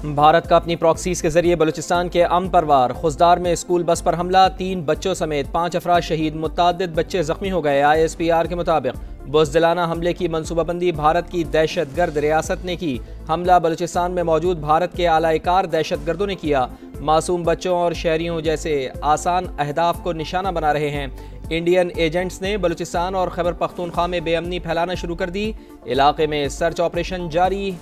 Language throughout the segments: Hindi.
भारत का अपनी प्रॉक्सीज के जरिए बलूचिस्तान के अमन परवार खुजदार में स्कूल बस पर हमला, 3 बच्चों समेत 5 अफराद शहीद, मुतअद्दिद बच्चे जख्मी हो गए। ISPR के मुताबिक बुज़दिलाना हमले की मनसूबाबंदी भारत की दहशतगर्द रियासत ने की। हमला बलूचिस्तान में मौजूद भारत के आलाकार दहशतगर्दों ने किया। मासूम बच्चों और शहरियों जैसे आसान अहदाफ को निशाना बना रहे हैं। इंडियन एजेंट्स ने बलूचिस्तान और खैबर पख्तूनख्वा में बेअमनी फैलाना शुरू कर दी। इलाके में सर्च ऑपरेशन जारी।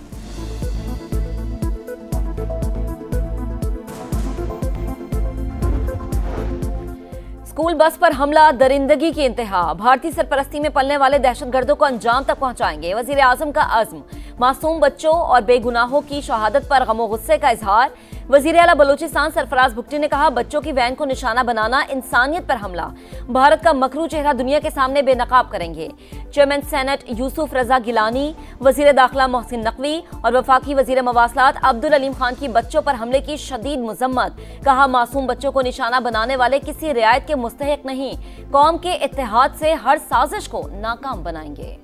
स्कूल बस पर हमला, दरिंदगी की इंतहा। भारतीय सरपरस्ती में पलने वाले दहशतगर्दों को अंजाम तक पहुंचाएंगे, वजीर आजम का अज़्म। मासूम बच्चों और बेगुनाहों की शहादत पर गम और गुस्से का इजहार। वजीर आला बलूचिस्तान सरफराज भुट्टी ने कहा, बच्चों की वैन को निशाना बनाना इंसानियत पर हमला। भारत का मकरू चेहरा दुनिया के सामने बेनकाब करेंगे। चेयरमैन सेनेट यूसुफ रजा गिलानी, वजीर दाखिला मोहसिन नकवी और वफाकी वजीर मवासलात अब्दुल अलीम खान की बच्चों पर हमले की शदीद मजम्मत। कहा, मासूम बच्चों को निशाना बनाने वाले किसी रियायत के मुस्तहिक नहीं, कौम के इत्तेहाद से हर साजिश को नाकाम बनाएंगे।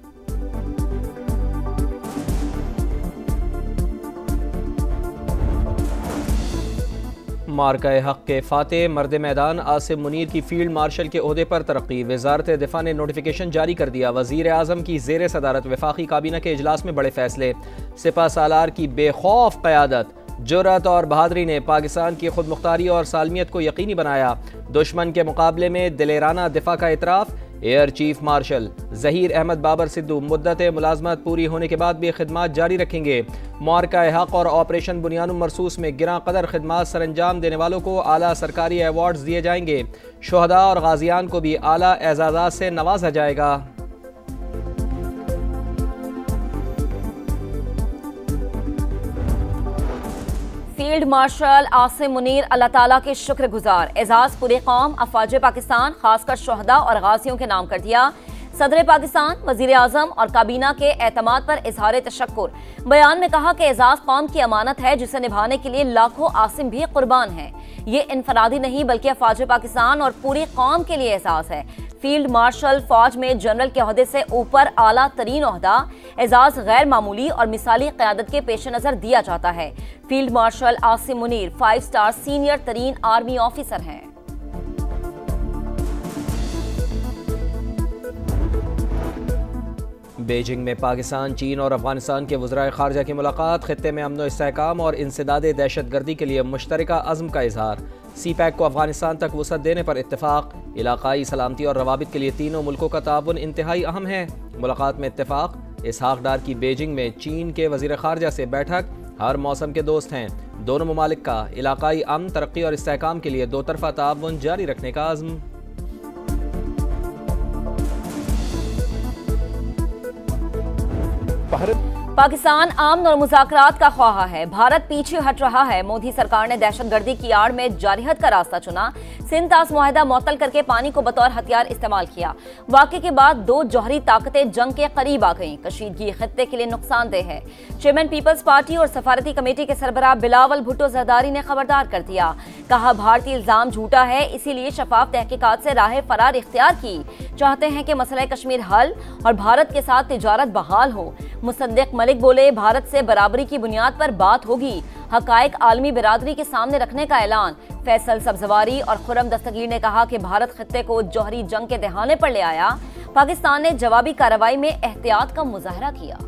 मार्का हक के फातेह मर्द मैदान आसिम मुनीर की फील्ड मार्शल के ओहदे पर तरक्की। वजारत दिफा ने नोटिफिकेशन जारी कर दिया। वजीर आजम की जेर सदारत वफाकी काबीना के इजलास में बड़े फैसले। सिपा सालार की बेखौफ क़यादत, जुर्रत और बहादुरी ने पाकिस्तान की खुद मुख्तारी और सालमियत को यकीनी बनाया। दुश्मन के मुकाबले में दिलेराना दिफा का इतराफ़। Air chief marshal Zaheer Ahmed Babar Sidhu मुद्दत मुलाजमत पूरी होने के बाद भी खिदमात जारी रखेंगे। मार्का हक और ऑपरेशन बुनियानुल मरसूस में गिरां कदर खिदमात सरंजाम देने वालों को आला सरकारी अवार्ड्स दिए जाएंगे। शुहदा और गाजियान को भी आला एजाज़ात से नवाजा जाएगा। फील्ड मार्शल आसिम मुनीर अल्लाह ताला के शुक्रगुजार। एजाज पूरी कौम, अफवाज पाकिस्तान, खासकर शुहदा और गाजियों के नाम कर दिया। सदर पाकिस्तान, वजीर आजम और काबीना के एतमाद पर इजहार तशक्कुर। बयान में कहा कि एजाज कौम की अमानत है जिसे निभाने के लिए लाखों आसिम भी कुर्बान हैं। ये इनफरादी नहीं बल्कि अफवाज पाकिस्तान और पूरी कौम के लिए एजाज है। फील्ड मार्शल फौज में जनरल के ओहदे से ऊपर आला तरीन ओहदा। एजाज गैर मामूली और मिसाली क़यादत के पेश नज़र दिया जाता है। Field marshal Asim Munir 5 star senior तरीन आर्मी ऑफिसर हैं। बीजिंग में पाकिस्तान, चीन और अफगानिस्तान के वज़राए ख़ारजा की मुलाकात। खित्ते में अमन व इस्तेहकाम और इंसदाद दहशतगर्दी के लिए मुश्तरका अज़्म का इजहार। CPEC को अफगानिस्तान तक वसअत देने पर इत्तेफाक। इलाकाई सलामती और रवाबित के लिए तीनों मुल्कों का ताउन इंतहाई अहम है। मुलाकात में इत्तेफाक। इसहाक डार की बीजिंग में चीन के वज़ीर ख़ारजा से बैठक। हर मौसम के दोस्त हैं। दोनों ममालिक का इलाकाई अमन, तरक्की और इस्तेहकाम के लिए 2 तरफ़ा ताउन जारी रखने का अज़्म। पाकिस्तान अमन और मुज़ाकरात का ख्वाहा है, भारत पीछे हट रहा है। मोदी सरकार ने दहशतगर्दी की आड़ में जारहत का रास्ता चुना। सिंध तास मुआहदा मुअत्तल करके पानी को बतौर हथियार इस्तेमाल किया। वाक़े के बाद 2 जौहरी ताकतें जंग के करीब आ गईं। कशीदगी खित्ते के लिए नुकसानदेह है। चेयरमैन पीपल्स पार्टी और सफारती कमेटी के सरबराह बिलावल भुट्टो जरदारी ने खबरदार कर दिया। कहा, भारतीय इल्जाम झूठा है, इसीलिए शफाफ तहकीकात से राह फरार इख्तियार की। चाहते हैं कि मसला कश्मीर हल और भारत के साथ तिजारत बहाल हो। मुसद्दिक मलिक बोले, भारत से बराबरी की बुनियाद पर बात होगी। हकायक आलमी बिरादरी के सामने रखने का ऐलान। फैसल सब्जवारी और खुरम दस्तगीर ने कहा कि भारत खित्ते को जौहरी जंग के दहाने पर ले आया। पाकिस्तान ने जवाबी कार्रवाई में एहतियात का मुजाहरा किया।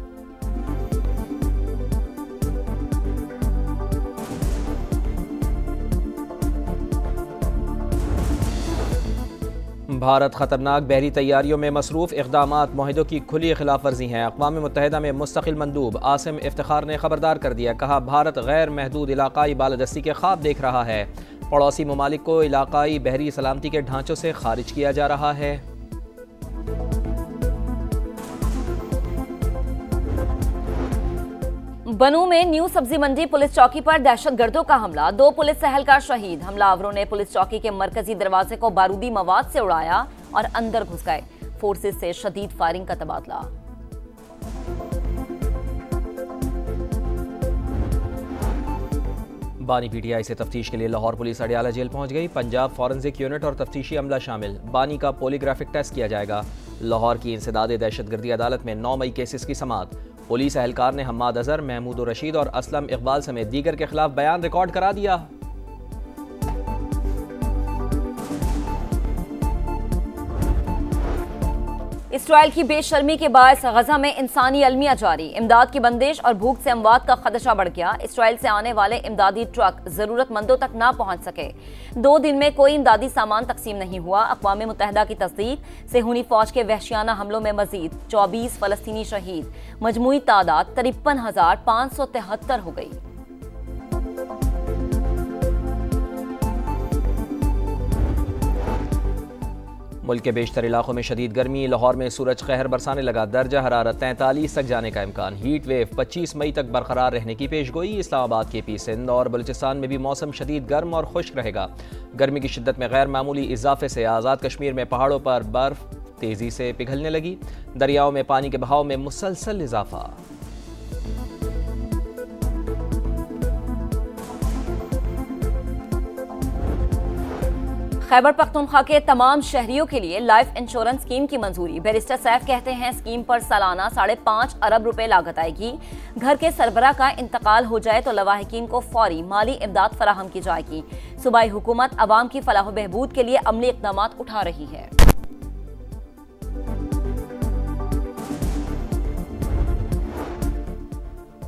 भारत खतरनाक बहरी तैयारियों में मसरूफ। इक़दामात मुआहिदों की खुली खिलाफ वर्जी हैं। अक़वाम मुत्तहिदा में मुस्तकिल मंदूब आसिम इफ्तिखार ने खबरदार कर दिया। कहा, भारत गैर महदूद इलाकाई बालादस्ती के ख्वाब देख रहा है। पड़ोसी ममालिक को इलाकाई बहरी सलामती के ढांचों से खारिज किया जा रहा है। बनू में न्यू सब्जी मंडी पुलिस चौकी पर दहशतगर्दों का हमला। 2 पुलिस सहलकार शहीद। हमलावरों ने पुलिस चौकी के मरकजी दरवाजे को बारूदी मवाद से उड़ाया और अंदर घुस गए। फोर्सेस से शदीद फायरिंग का तबादला। बानी PTI से तफ्तीश के लिए लाहौर पुलिस अडियाला जेल पहुंच गई। पंजाब फॉरेंसिक यूनिट और तफ्तीशी अमला शामिल। बानी का पोलीग्राफिक टेस्ट किया जाएगा। लाहौर की इंसदाद दहशतगर्दी अदालत में 9 मई केसेस की समाअत। पुलिस एहलकार ने हम्माद अजहर, महमूद रशीद और असलम इकबाल समेत दीगर के खिलाफ बयान रिकॉर्ड करा दिया। इसराइल की बेशर्मी के बायस गजा में इंसानी अलमिया जारी, इमदाद की बंदिश और भूख से अमवात का खदशा बढ़ गया। इसराइल से आने वाले इमदादी ट्रक जरूरतमंदों तक ना पहुंच सके। 2 दिन में कोई इमदादी सामान तकसीम नहीं हुआ। अक़वाम मुत्तहिदा की तस्दीक, सेहूनी फौज के वहशियाना हमलों में मजीद 24 फलस्तीनी शहीद, मजमूई तादाद 53,573 हो गई। मुल्क के बेशतर इलाकों में शदीद गर्मी, लाहौर में सूरज कहर बरसाने लगा, दर्जा हरारत 43 तक जाने का इम्कान। हीट वेव 25 मई तक बरकरार रहने की पेशगोई। इस्लामाबाद, KP, सिंध और बलूचिस्तान में भी मौसम शदीद गर्म और खुश्क रहेगा। गर्मी की शिद्दत में गैर मामूली इजाफे से आज़ाद कश्मीर में पहाड़ों पर बर्फ तेजी से पिघलने लगी। दरियाओं में पानी के बहाव में मुसलसल इजाफा। खैबर पख्तूनख्वा के तमाम शहरियों के लिए लाइफ इंश्योरेंस स्कीम की मंजूरी। बैरिस्टर सैफ कहते हैं स्कीम पर सालाना 5.5 अरब रुपए लागत आएगी। घर के सरबराह का इंतकाल हो जाए तो लवाहिकीन को फौरी माली इमदाद फराहम की जाएगी। सूबाई हुकूमत अवाम की फलाह बहबूद के लिए अमली इक़दाम उठा रही है।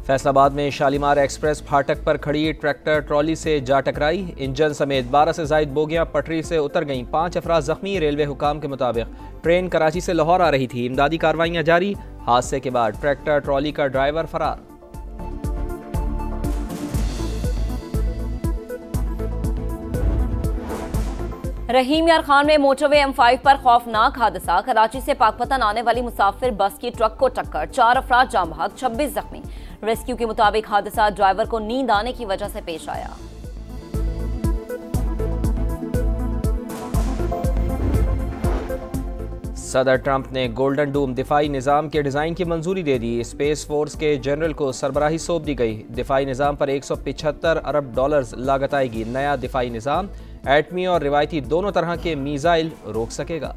फैसलाबाद में शालीमार एक्सप्रेस फाटक पर खड़ी ट्रैक्टर ट्रॉली से जा टकराई। इंजन समेत 12 से ज़ायद बोगियां पटरी से उतर गईं। 5 अफराद जख्मी। रेलवे हुकाम के मुताबिक ट्रेन कराची से लाहौर आ रही थी। इमदादी कार्रवाइयां जारी। हादसे के बाद ट्रैक्टर ट्रॉली का ड्राइवर फरार। रहीम यार खान में मोटरवे M5 पर खौफनाक हादसा। कराची से पाकपतन आने वाली मुसाफिर बस की ट्रक को टक्कर, 4 अफराद जाम बहक, 26 जख्मी। रेस्क्यू के मुताबिक हादसा ड्राइवर को नींद आने की वजह से पेश आया। सदर ट्रंप ने गोल्डन डूम दिफाई निज़ाम के डिज़ाइन की मंजूरी दे दी। स्पेस फोर्स के जनरल को सरबराही सौंप दी गई। दिफाई निज़ाम पर $175 अरब लागत आएगी। नया दिफाई निज़ाम एटमी और रिवायती दोनों तरह के मिसाइल रोक सकेगा।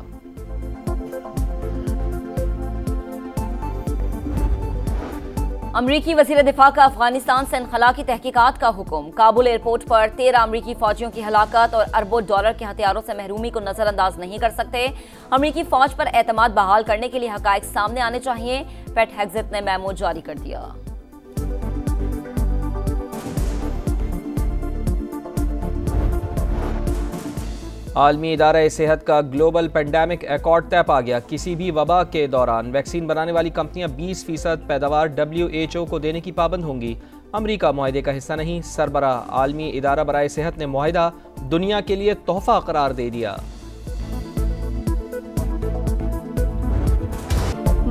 अमरीकी वज़ीर दिफा का अफगानिस्तान से इनखला की तहकीकात का हुक्म। काबुल एयरपोर्ट पर 13 अमरीकी फौजियों की हलाकत और अरबों डॉलर के हथियारों से महरूमी को नजरअंदाज नहीं कर सकते। अमरीकी फौज पर एतमाद बहाल करने के लिए हकायक सामने आने चाहिए। पेट हेग्जिट ने मेमो जारी कर दिया। आलमी इदारा सेहत का ग्लोबल पेंडेमिक एकॉर्ड तय पा गया। किसी भी वबा के दौरान वैक्सीन बनाने वाली कंपनियां 20% पैदावार WHO को देने की पाबंद होंगी। अमरीका मुआहदे का हिस्सा नहीं। सरबराह आलमी इदारा बराए सेहत ने मुआहदा दुनिया के लिए तोहफा करार दे दिया।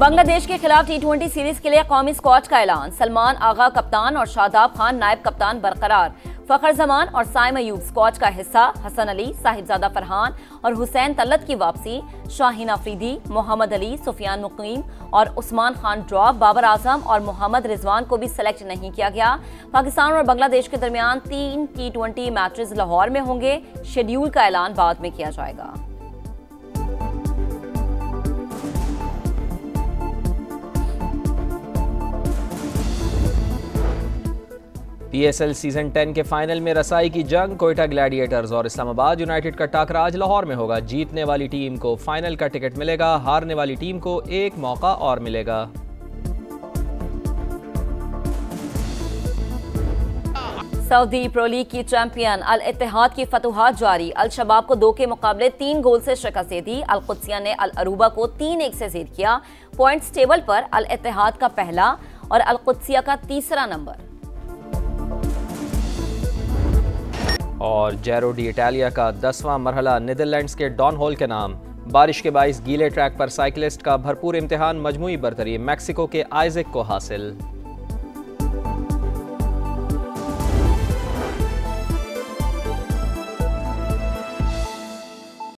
बांग्लादेश के खिलाफ T20 सीरीज के लिए कौमी स्क्वाड का ऐलान। सलमान आगा कप्तान और शादाब खान नायब कप्तान बरकरार। फखर जमान और साइम अयूब स्क्वाड का हिस्सा। हसन अली, साहिबजादा फरहान और हुसैन तलत की वापसी। शाहीन अफरीदी, मोहम्मद अली, सुफियान मुकीम और उस्मान खान ड्रॉप। बाबर आजम और मोहम्मद रिजवान को भी सिलेक्ट नहीं किया गया। पाकिस्तान और बांग्लादेश के दरमियान 3 T20 मैचेस लाहौर में होंगे। शेड्यूल का ऐलान बाद में किया जाएगा। PSL सीजन 10 के फाइनल में रसाई की जंग। कोयटा ग्लैडिएटर्स और इस्लामाबाद यूनाइटेड का टाकरा आज लाहौर में होगा। जीतने वाली टीम को फाइनल का टिकट मिलेगा। हारने वाली टीम को एक मौका और मिलेगा। सऊदी प्रो लीग की चैंपियन अल इत्तेहाद की फतुहात जारी। अल शबाब को 2 के मुकाबले 3 गोल से शिकस्त दे दी। अल कुद्सिया ने अल अरूबा को 3-1 से जीत किया। पॉइंट्स टेबल पर अल इत्तेहाद का पहला और अल कुद्सिया का तीसरा नंबर। और जैरो डी इटालिया का 10वां मरहला नीदरलैंड्स के डॉन हॉल के नाम। बारिश के बाइस गीले ट्रैक पर साइकिलिस्ट का भरपूर इम्तिहान। मजमूई बरतरी मैक्सिको के आइजक को हासिल।